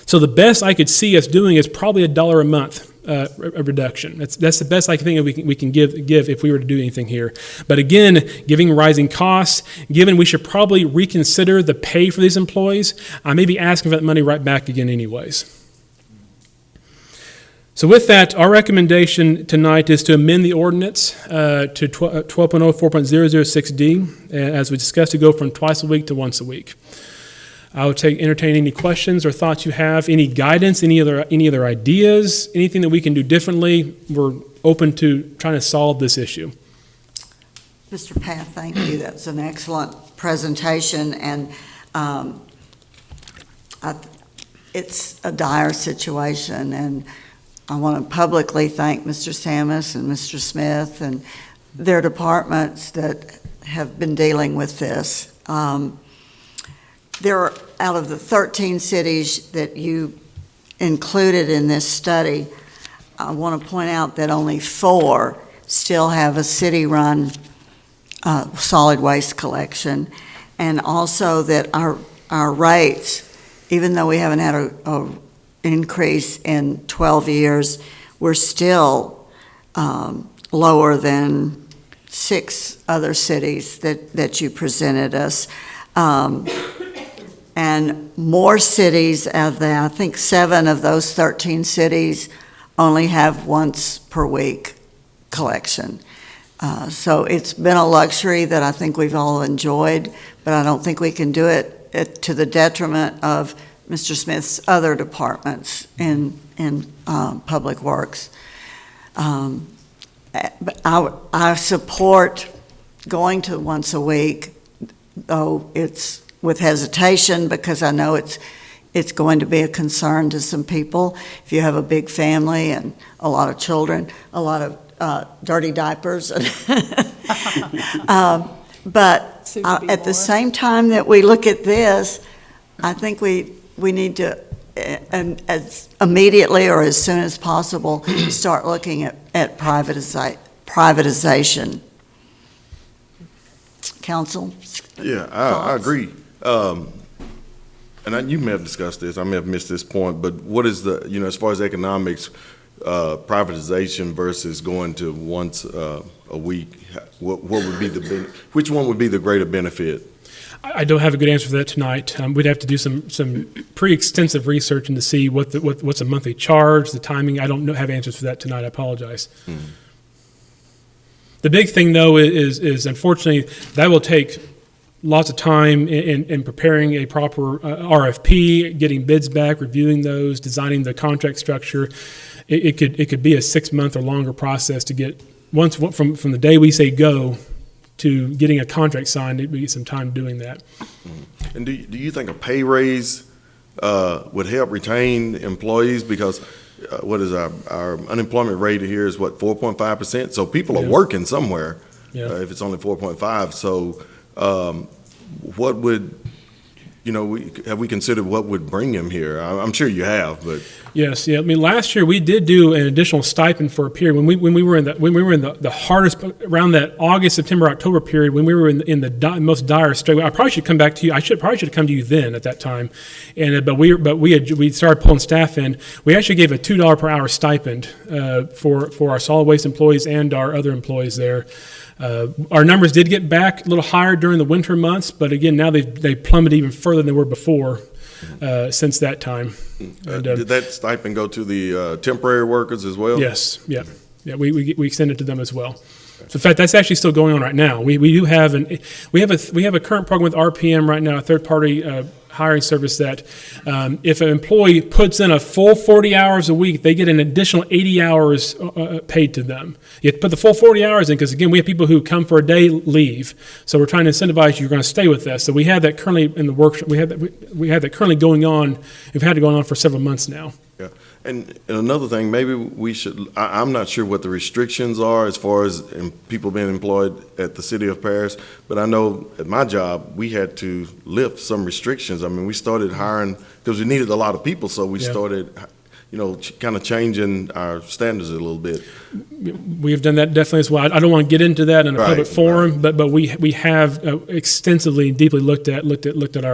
[SPEAKER 9] So the best I could see us doing is probably $1 a month. A reduction. That's the best I can think of we can give if we were to do anything here. But again, given rising costs, given we should probably reconsider the pay for these employees, I may be asking for that money right back again anyways. So with that, our recommendation tonight is to amend the ordinance to 12.04.006D, as we discussed, to go from twice a week to once a week. I would entertain any questions or thoughts you have, any guidance, any other ideas, anything that we can do differently. We're open to trying to solve this issue.
[SPEAKER 1] Mr. Path, thank you. That was an excellent presentation, and it's a dire situation, and I want to publicly thank Mr. Samus and Mr. Smith and their departments that have been dealing with this. There are, out of the 13 cities that you included in this study, I want to point out that only 4 still have a city-run solid waste collection, and also that our rates, even though we haven't had a increase in 12 years, we're still lower than 6 other cities that you presented us. And more cities, I think 7 of those 13 cities only have once per week collection. So it's been a luxury that I think we've all enjoyed, but I don't think we can do it to the detriment of Mr. Smith's other departments in Public Works. But I support going to once a week, though it's with hesitation, because I know it's going to be a concern to some people. If you have a big family and a lot of children, a lot of dirty diapers. But at the same time that we look at this, I think we need to, and as immediately or as soon as possible, start looking at privatization. Council?
[SPEAKER 10] Yeah, I agree. And you may have discussed this, I may have missed this point, but what is the, as far as economics, privatization versus going to once a week, what would be which one would be the greater benefit?
[SPEAKER 9] I don't have a good answer for that tonight. We'd have to do some pretty extensive research and to see what's a monthly charge, the timing. I don't have answers for that tonight. I apologize. Mm-hmm. The big thing, though, is unfortunately that will take lots of time in preparing a proper RFP, getting bids back, reviewing those, designing the contract structure. It could be a 6-month or longer process to get from the day we say go to getting a contract signed. It would be some time doing that.
[SPEAKER 10] And do you think a pay raise would help retain employees? Because what is our unemployment rate here is 4.5%. So people are working somewhere. Yeah. If it's only 4.5. So what would have we considered what would bring him here? I'm sure you have, but
[SPEAKER 9] yes, yeah. I mean, last year we did do an additional stipend for a period when we were in the hardest, around that August, September, October period, when we were in the most dire strait. I probably should come back to you. Probably should have come to you then at that time, and but we started pulling staff in. We actually gave a $2 per hour stipend for our solid waste employees and our other employees there. Our numbers did get back a little higher during the winter months, but again, now they plummeted even further than they were before since that time. And,
[SPEAKER 10] did that stipend go to the temporary workers as well?
[SPEAKER 9] Yes, yeah. We extended to them as well. So in fact, that's actually still going on right now. We do have we have a current program with RPM right now, a third party hiring service that if an employee puts in a full 40 hours a week, they get an additional 80 hours paid to them. You have to put the full 40 hours in because, again, we have people who come for a day, leave. So we're trying to incentivize you're going to stay with us. So we have that currently in the workshop. We have that currently going on. We've had it going on for several months now.
[SPEAKER 10] Yeah. And another thing, maybe we should, I'm not sure what the restrictions are as far as people being employed at the City of Paris, but I know at my job, we had to lift some restrictions. I mean, we started hiring, because we needed a lot of people, so we started, kind of changing our standards a little bit.
[SPEAKER 9] We have done that definitely as well. I don't want to get into that in a public forum, but we have extensively and deeply looked at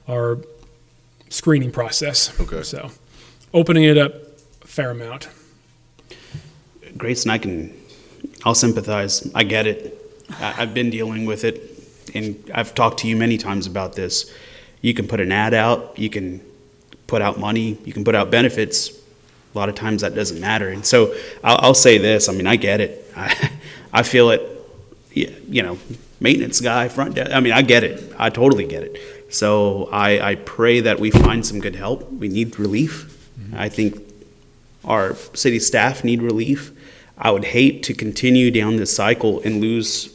[SPEAKER 9] our screening process.
[SPEAKER 10] Okay.
[SPEAKER 9] So opening it up a fair amount.
[SPEAKER 5] Grayson, I'll sympathize. I get it. I've been dealing with it, and I've talked to you many times about this. You can put an ad out, you can put out money, you can put out benefits. A lot of times that doesn't matter. And so I'll say this, I get it. I feel it, maintenance guy, front desk. I get it. I totally get it. So I pray that we find some good help. We need relief. I think our city staff need relief. I would hate to continue down this cycle and lose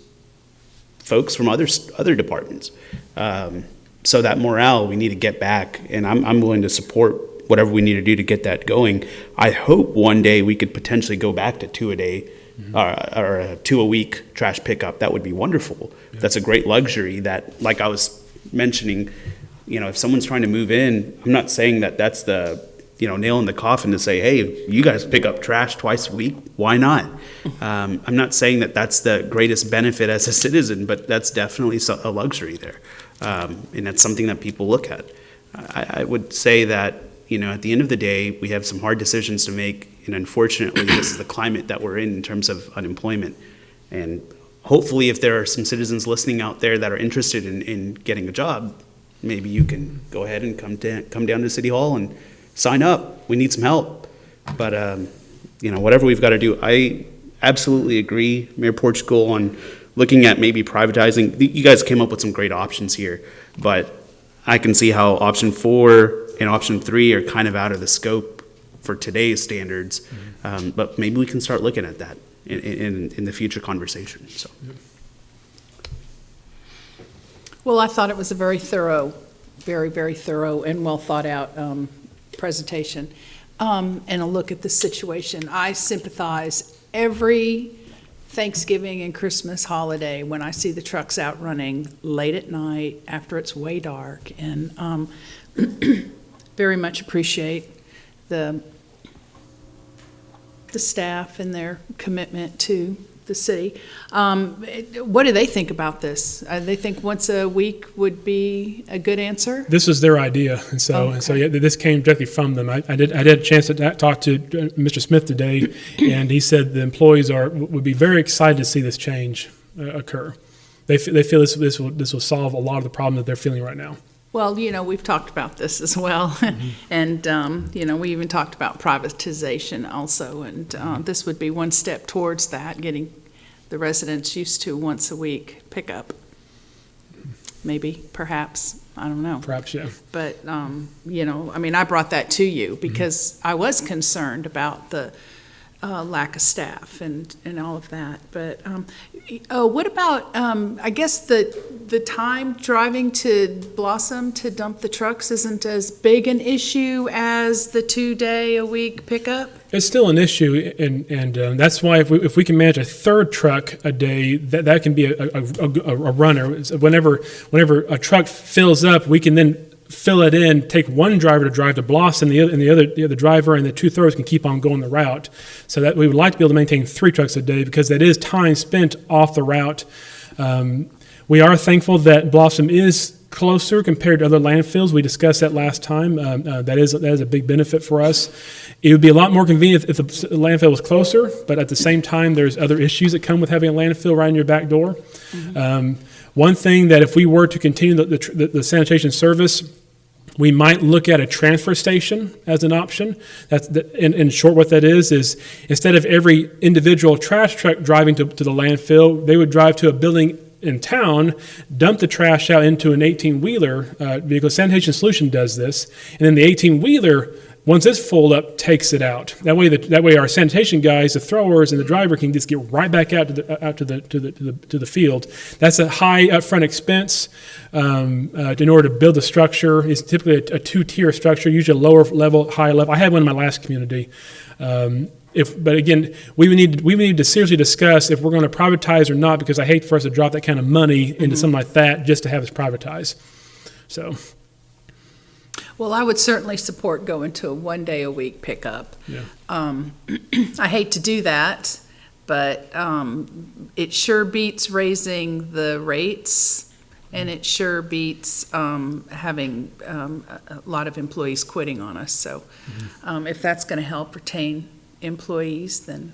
[SPEAKER 5] folks from other departments. So that morale, we need to get back, and I'm willing to support whatever we need to do to get that going. I hope one day we could potentially go back to 2 a day or 2 a week trash pickup. That would be wonderful. Yeah. That's a great luxury that, like I was mentioning, if someone's trying to move in, I'm not saying that that's the nail in the coffin to say, hey, you guys pick up trash twice a week. Why not? I'm not saying that that's the greatest benefit as a citizen, but that's definitely a luxury there. And that's something that people look at. I would say that, at the end of the day, we have some hard decisions to make. And unfortunately, this is the climate that we're in terms of unemployment. And hopefully, if there are some citizens listening out there that are interested in getting a job, maybe you can go ahead and come down to City Hall and sign up. We need some help. But, whatever we've got to do, I absolutely agree, Mayor Portugal, on looking at maybe privatizing. You guys came up with some great options here, but I can see how option 4 and option 3 are kind of out of the scope for today's standards, but maybe we can start looking at that in the future conversation, so.
[SPEAKER 11] Well, I thought it was a very thorough, very, very thorough and well-thought-out presentation, and a look at the situation. I sympathize every Thanksgiving and Christmas holiday when I see the trucks out running late at night after it's way dark, and very much appreciate the staff and their commitment to the city. What do they think about this? They think once a week would be a good answer?
[SPEAKER 9] This was their idea, and so yeah, this came directly from them. I had a chance to talk to Mr. Smith today, and he said the employees would be very excited to see this change occur. They feel this will solve a lot of the problem that they're feeling right now.
[SPEAKER 11] Well, we've talked about this as well, and, we even talked about privatization also, and this would be one step towards that, getting the residents used to once a week pickup. Maybe, perhaps, I don't know.
[SPEAKER 9] Perhaps, yeah.
[SPEAKER 11] But, I brought that to you because I was concerned about the lack of staff and all of that. But what about, I guess the time driving to Blossom to dump the trucks isn't as big an issue as the 2-day-a-week pickup?
[SPEAKER 9] It's still an issue, and that's why if we can manage a third truck a day, that can be a runner. Whenever a truck fills up, we can then fill it in, take one driver to drive to Blossom, the other driver and the 2/3 can keep on going the route. So that we would like to be able to maintain 3 trucks a day because that is time spent off the route. We are thankful that Blossom is closer compared to other landfills. We discussed that last time. That is a big benefit for us. It would be a lot more convenient if the landfill was closer, but at the same time, there's other issues that come with having a landfill right in your back door. One thing that if we were to continue the sanitation service, we might look at a transfer station as an option. In short, what that is instead of every individual trash truck driving to the landfill, they would drive to a building in town, dump the trash out into an 18-wheeler vehicle. Sanitation Solution does this, and then the 18-wheeler, once it's full up, takes it out. That way, our sanitation guys, the throwers, and the driver can just get right back out to the field. That's a high upfront expense in order to build the structure. It's typically a 2-tier structure, usually a lower level, high level. I had one in my last community. But again, we would need to seriously discuss if we're going to privatize or not, because I hate for us to drop that kind of money into something like that just to have us privatize. So.
[SPEAKER 11] Well, I would certainly support going to a 1-day-a-week pickup.
[SPEAKER 9] Yeah.
[SPEAKER 11] I hate to do that, but it sure beats raising the rates, and it sure beats having a lot of employees quitting on us. So if that's going to help retain employees, then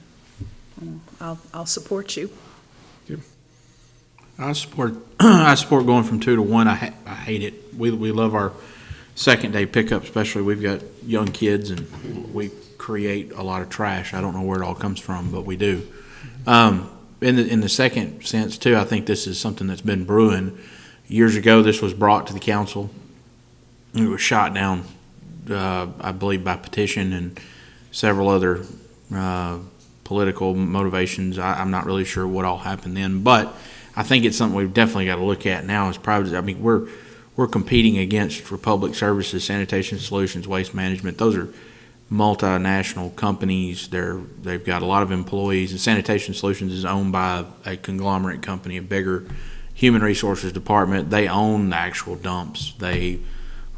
[SPEAKER 11] I'll support you.
[SPEAKER 12] I support going from 2 to 1. I hate it. We love our second day pickup, especially. We've got young kids and we create a lot of trash. I don't know where it all comes from, but we do. In the second sense too, I think this is something that's been brewing. Years ago, this was brought to the council. It was shot down, I believe, by petition and several other political motivations. I'm not really sure what all happened then, but I think it's something we've definitely got to look at now. Is private. I mean, we're competing against Republic Services, Sanitation Solutions, Waste Management. Those are multinational companies. They've got a lot of employees. And Sanitation Solutions is owned by a conglomerate company, a bigger human resources department. They own the actual dumps. They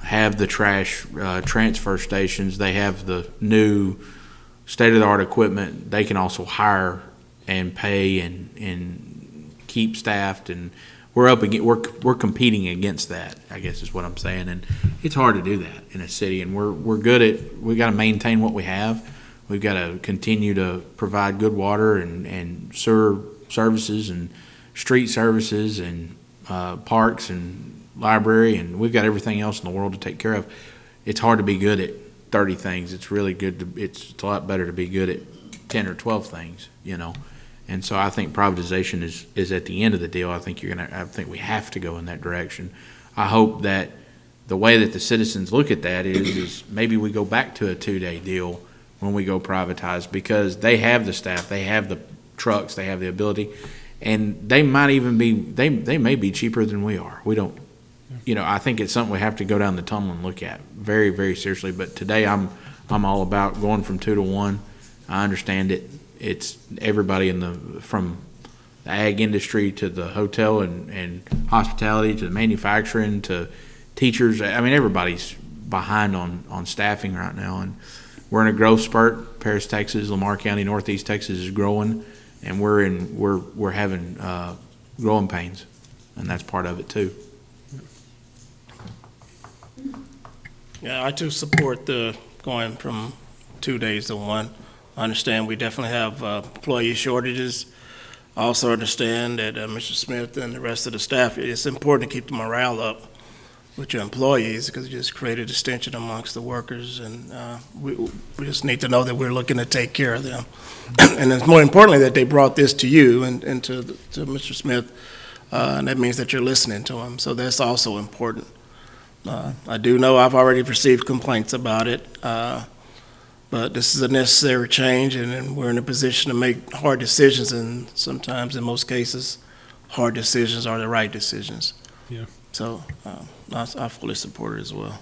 [SPEAKER 12] have the trash transfer stations. They have the new state-of-the-art equipment. They can also hire and pay and keep staffed, and we're competing against that, I guess is what I'm saying. And it's hard to do that in a city, and we got to maintain what we have. We've got to continue to provide good water and sewer services and street services and parks and library, and we've got everything else in the world to take care of. It's hard to be good at 30 things. It's really good it's a lot better to be good at 10 or 12 things, And so I think privatization is at the end of the deal. I think we have to go in that direction. I hope that the way that the citizens look at that is maybe we go back to a 2-day deal when we go privatize, because they have the staff, they have the trucks, they have the ability, and they might even be, they may be cheaper than we are. We don't, I think it's something we have to go down the tunnel and look at very, very seriously. But today I'm all about going from 2 to 1. I understand it. It's everybody from the ag industry to the hotel and hospitality to the manufacturing to teachers. I mean, everybody's behind on staffing right now, and we're in a growth spurt. Paris, Texas, Lamar County, Northeast Texas is growing, and we're having growing pains, and that's part of it too.
[SPEAKER 6] Yeah, I too support the going from 2 days to 1. I understand we definitely have employee shortages. I also understand that Mr. Smith and the rest of the staff, it's important to keep the morale up with your employees, because it just created distinction amongst the workers, and we just need to know that we're looking to take care of them. And it's more importantly that they brought this to you and to Mr. Smith, and that means that you're listening to him, so that's also important. I do know I've already received complaints about it, but this is a necessary change, and we're in a position to make hard decisions, and sometimes, in most cases, hard decisions are the right decisions.
[SPEAKER 9] Yeah.
[SPEAKER 6] So I fully support it as well.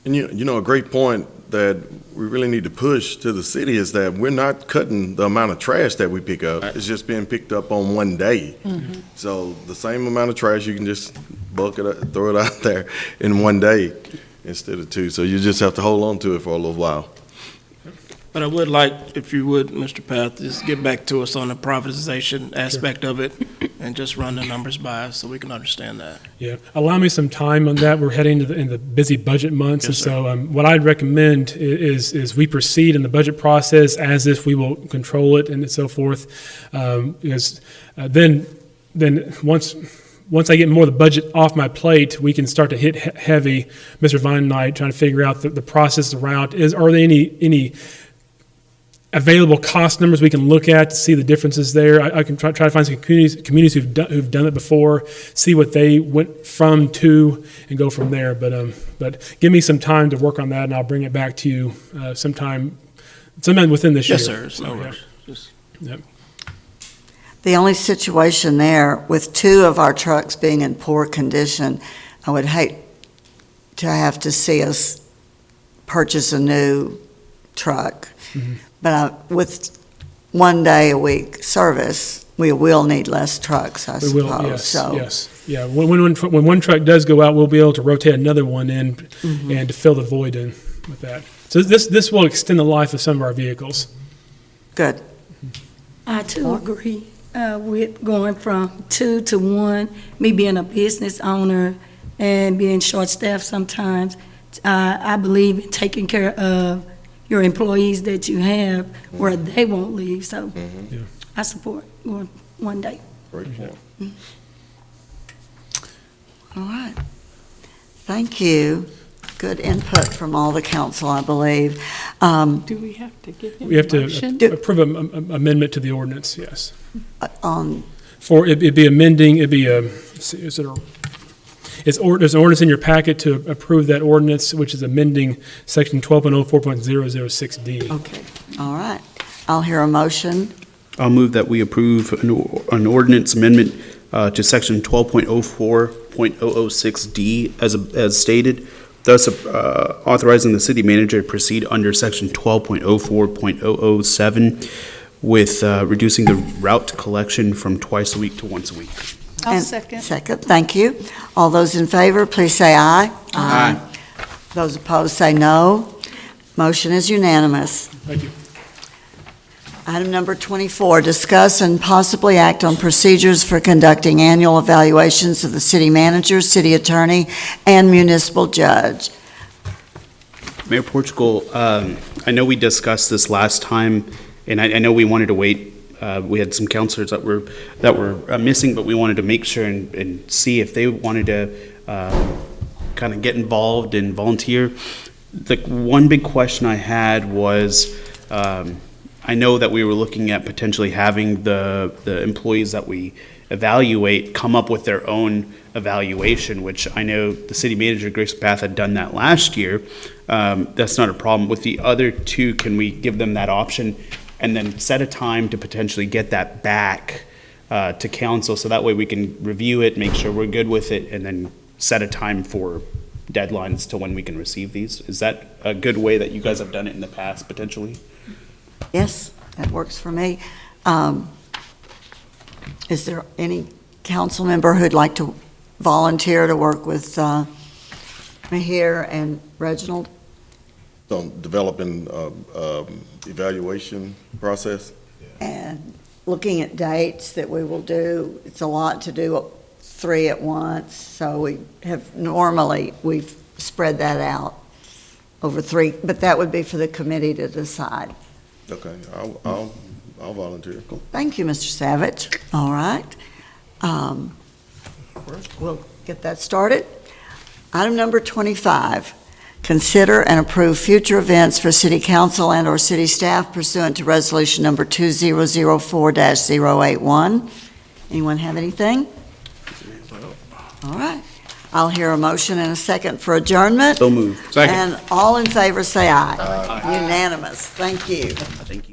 [SPEAKER 10] And a great point that we really need to push to the city is that we're not cutting the amount of trash that we pick up. It's just being picked up on one day.
[SPEAKER 11] Mm-hmm.
[SPEAKER 10] So the same amount of trash, you can just bulk it up, throw it out there in one day instead of 2. So you just have to hold on to it for a little while.
[SPEAKER 6] But I would like, if you would, Mr. Path, just get back to us on the privatization aspect of it and just run the numbers by us so we can understand that.
[SPEAKER 9] Yeah, allow me some time on that. We're heading in the busy budget months,
[SPEAKER 6] Yes,
[SPEAKER 9] and so what I'd recommend is we proceed in the budget process as if we will control it and so forth. Because then once I get more of the budget off my plate, we can start to hit heavy, Mr. Vine and I, trying to figure out the process, the route. Are there any available cost numbers we can look at to see the differences there? I can try to find some communities who've done it before, see what they went from to, and go from there. But give me some time to work on that, and I'll bring it back to you sometime within this year.
[SPEAKER 6] Yes, sir. It's no rush.
[SPEAKER 9] Yep.
[SPEAKER 1] The only situation there, with 2 of our trucks being in poor condition, I would hate to have to see us purchase a new truck.
[SPEAKER 9] Mhm.
[SPEAKER 1] But with 1 day a week service, we will need less trucks, I
[SPEAKER 9] We will,
[SPEAKER 1] suppose.
[SPEAKER 9] yes,
[SPEAKER 1] So
[SPEAKER 9] yes. Yeah, when one truck does go out, we'll be able to rotate another one in and to fill the void in with that. So this will extend the life of some of our vehicles.
[SPEAKER 1] good.
[SPEAKER 13] I too agree with going from 2 to 1, me being a business owner and being short-staffed sometimes. I believe in taking care of your employees that you have where they won't leave, so
[SPEAKER 9] Yeah.
[SPEAKER 13] I support going 1 day.
[SPEAKER 10] Great point.
[SPEAKER 1] All right. Thank you. Good input from all the council, I believe.
[SPEAKER 11] Do we have to give him
[SPEAKER 9] We have
[SPEAKER 11] a
[SPEAKER 9] to
[SPEAKER 11] motion?
[SPEAKER 9] approve an amendment to the ordinance, yes.
[SPEAKER 1] On
[SPEAKER 9] It'd be amending, there's an ordinance in your packet to approve that ordinance, which is amending section 12.04.006D.
[SPEAKER 1] Okay, all right. I'll hear a motion.
[SPEAKER 5] I'll move that we approve an ordinance amendment to section 12.04.006D as stated, thus authorizing the city manager to proceed under section 12.04.007 with reducing the route collection from twice a week to once a week.
[SPEAKER 11] I'll
[SPEAKER 1] And
[SPEAKER 11] second.
[SPEAKER 1] Second, thank you. All those in favor, please say aye.
[SPEAKER 12] Aye.
[SPEAKER 1] Those opposed, say no. Motion is unanimous.
[SPEAKER 9] Thank you.
[SPEAKER 1] Item number 24, discuss and possibly act on procedures for conducting annual evaluations of the city manager, city attorney, and municipal judge.
[SPEAKER 5] Mayor Portugal, I know we discussed this last time, and I know we wanted to wait. We had some counselors that were missing, but we wanted to make sure and see if they wanted to kind of get involved and volunteer. The one big question I had was, I know that we were looking at potentially having the employees that we evaluate, come up with their own evaluation, which I know the city manager, Grace Path, had done that last year. That's not a problem. With the other two, can we give them that option and then set a time to potentially get that back to council, so that way we can review it, make sure we're good with it, and then set a time for deadlines to when we can receive these? Is that a good way that you guys have done it in the past, potentially?
[SPEAKER 1] Yes, that works for me. Is there any council member who'd like to volunteer to work with Mahir and Reginald?
[SPEAKER 10] On developing, evaluation process?
[SPEAKER 1] And looking at dates that we will do, it's a lot to do 3 at once, so we've spread that out over 3, but that would be for the committee to decide.
[SPEAKER 10] Okay, I'll volunteer.
[SPEAKER 1] Thank you, Mr. Savage. All right. We'll get that started. Item number 25, consider and approve future events for city council and/or city staff pursuant to resolution number 2004-081. Anyone have anything? All right. I'll hear a motion and a second for adjournment.
[SPEAKER 5] So moved.
[SPEAKER 12] Second.
[SPEAKER 1] And all in favor say aye. Unanimous. Thank you.
[SPEAKER 5] Thank you.